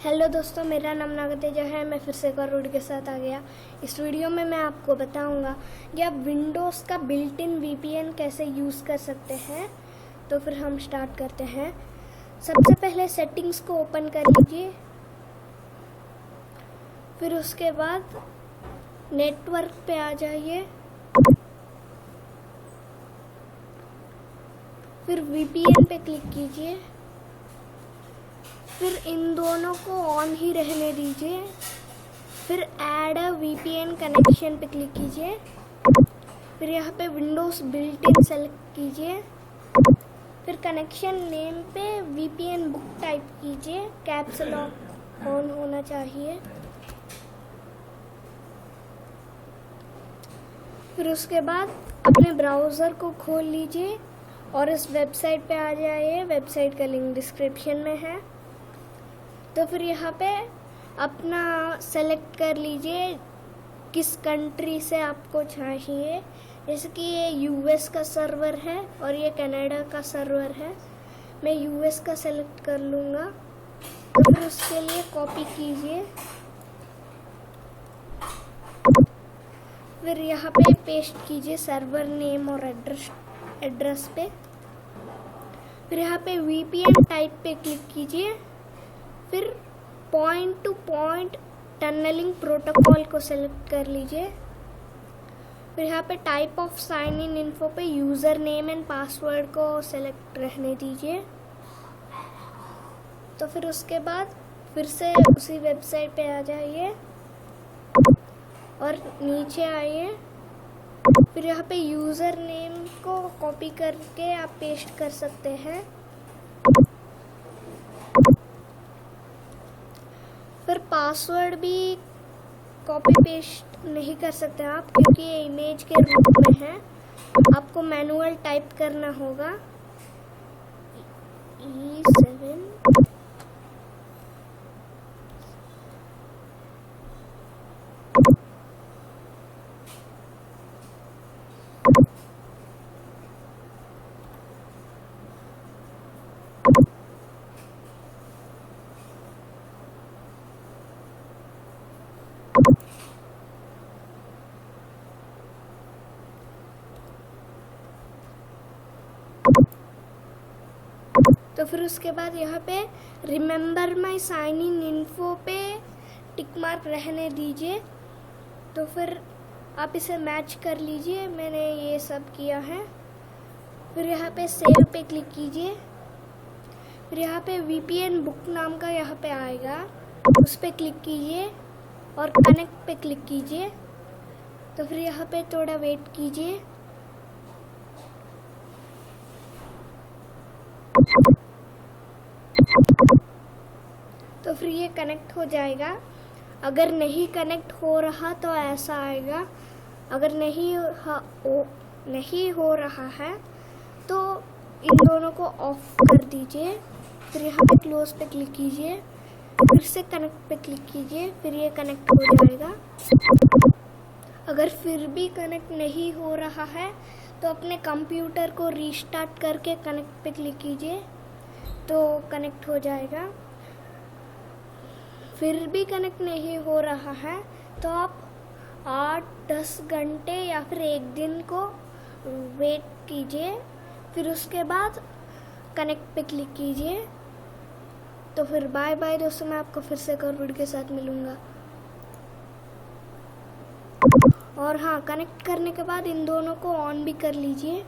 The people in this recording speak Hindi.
हेलो दोस्तों, मेरा नाम नागतेजा है। मैं फिर से एक और वीडियो के साथ आ गया। इस वीडियो में मैं आपको बताऊंगा कि आप विंडोज़ का बिल्ट इन वीपीएन कैसे यूज़ कर सकते हैं। तो फिर हम स्टार्ट करते हैं। सबसे पहले सेटिंग्स को ओपन कर लीजिए, फिर उसके बाद नेटवर्क पे आ जाइए, फिर वीपीएन पे क्लिक कीजिए, फिर इन दोनों को ऑन ही रहने दीजिए, फिर ऐड अ वीपीएन कनेक्शन पे क्लिक कीजिए, फिर यहाँ पे विंडोज़ बिल्ट इन सेलेक्ट कीजिए, फिर कनेक्शन नेम पे वीपीएन बुक टाइप कीजिए, कैप्स लॉक ऑन होना चाहिए। फिर उसके बाद अपने ब्राउज़र को खोल लीजिए और इस वेबसाइट पे आ जाइए। वेबसाइट का लिंक डिस्क्रिप्शन में है। तो फिर यहाँ पे अपना सेलेक्ट कर लीजिए किस कंट्री से आपको चाहिए। जैसे कि ये यूएस का सर्वर है और ये कनाडा का सर्वर है। मैं यूएस का सेलेक्ट कर लूँगा। तो फिर उसके लिए कॉपी कीजिए, फिर यहाँ पे पेस्ट कीजिए सर्वर नेम और एड्रेस पे। फिर यहाँ पे वीपीएन टाइप पे क्लिक कीजिए, फिर point to point tunnelling protocol को सेलेक्ट कर लीजिए। फिर यहाँ पे type of sign in info पे यूज़र नेम एंड पासवर्ड को सेलेक्ट रहने दीजिए। तो फिर उसके बाद फिर से उसी वेबसाइट पे आ जाइए और नीचे आइए। फिर यहाँ पे यूज़र नेम को कॉपी करके आप पेस्ट कर सकते हैं। फिर पासवर्ड भी कॉपी पेस्ट नहीं कर सकते आप, क्योंकि ये इमेज के रूप में है। आपको मैनुअल टाइप करना होगा। E7 तो फिर उसके बाद यहाँ पे remember my sign in info पे टिक मार्क रहने दीजिए। तो फिर आप इसे मैच कर लीजिए। मैंने ये सब किया है। फिर यहाँ पे सेव पे क्लिक कीजिए। फिर यहाँ पे वीपीएन बुक नाम का यहाँ पे आएगा, उस पर क्लिक कीजिए और कनेक्ट पे क्लिक कीजिए। तो फिर यहाँ पे थोड़ा वेट कीजिए। तो फिर ये कनेक्ट हो जाएगा। अगर नहीं कनेक्ट हो रहा तो ऐसा आएगा। अगर नहीं हो रहा है तो इन दोनों को ऑफ कर दीजिए। फिर यहाँ पे क्लोज पे क्लिक कीजिए, फिर से कनेक्ट पे क्लिक कीजिए, फिर ये कनेक्ट हो जाएगा। अगर फिर भी कनेक्ट नहीं हो रहा है तो अपने कंप्यूटर को रीस्टार्ट करके कनेक्ट पे क्लिक कीजिए, तो कनेक्ट हो जाएगा। फिर भी कनेक्ट नहीं हो रहा है तो आप 8-10 घंटे या फिर एक दिन को वेट कीजिए। फिर उसके बाद कनेक्ट पे क्लिक कीजिए। तो फिर बाय बाय दोस्तों, मैं आपको फिर से एक और वीडियो के साथ मिलूँगा। और हाँ, कनेक्ट करने के बाद इन दोनों को ऑन भी कर लीजिए।